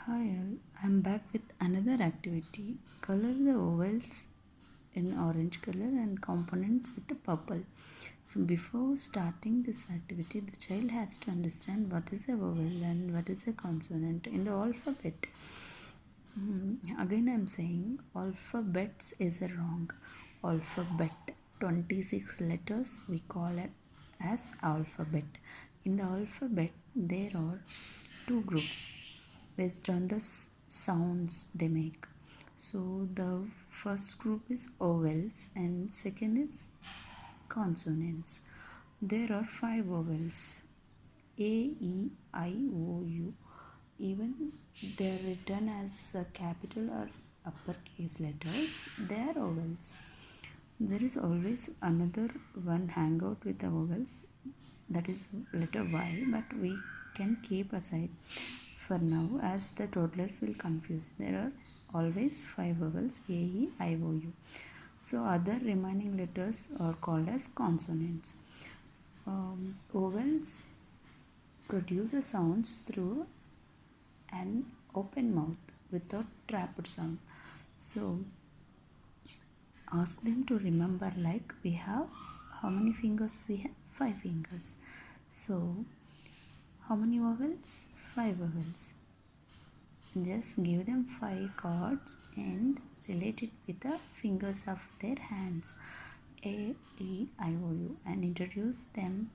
Hi all, I'm back with another activity. Color the vowels in orange color and components with the purple. So before starting this activity, the child has to understand what is a vowel and what is a consonant in the alphabet. Again I'm saying alphabets is a wrong. Alphabet 26 letters we call it as alphabet. In the alphabet there are two groups based on the sounds they make. So the first group is vowels and second is consonants. There are five vowels: A, E, I, O, U. Even they are written as capital or uppercase letters, they are vowels. There is always another one hangout with the vowels, that is letter Y, but we can keep aside for now as the toddlers will confuse. There are always five vowels: A, E, I, O, U. So other remaining letters are called as consonants. Vowels produce the sounds through an open mouth without trapped sound. So ask them to remember, like we have how many fingers we have? 5 fingers. So how many vowels? 5 vowels. Just give them 5 chords and relate it with the fingers of their hands. A, E, I, O, U, and introduce them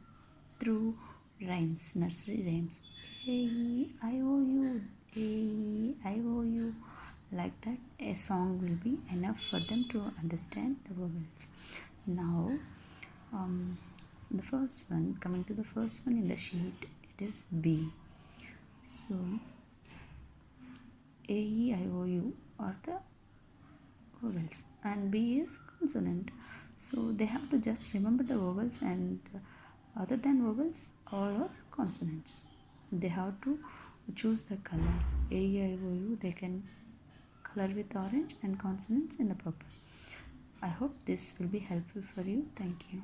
through rhymes, nursery rhymes. A, E, I, O, U, A, E, I, O, U. Like that, a song will be enough for them to understand the vowels. Now, the first one, coming to the first one in the sheet, it is B. So, A, E, I, O, U are the vowels and B is consonant. So, they have to just remember the vowels, and other than vowels, all are consonants. They have to choose the color. A, E, I, O, U, they can color with orange, and consonants in the purple. I hope this will be helpful for you. Thank you.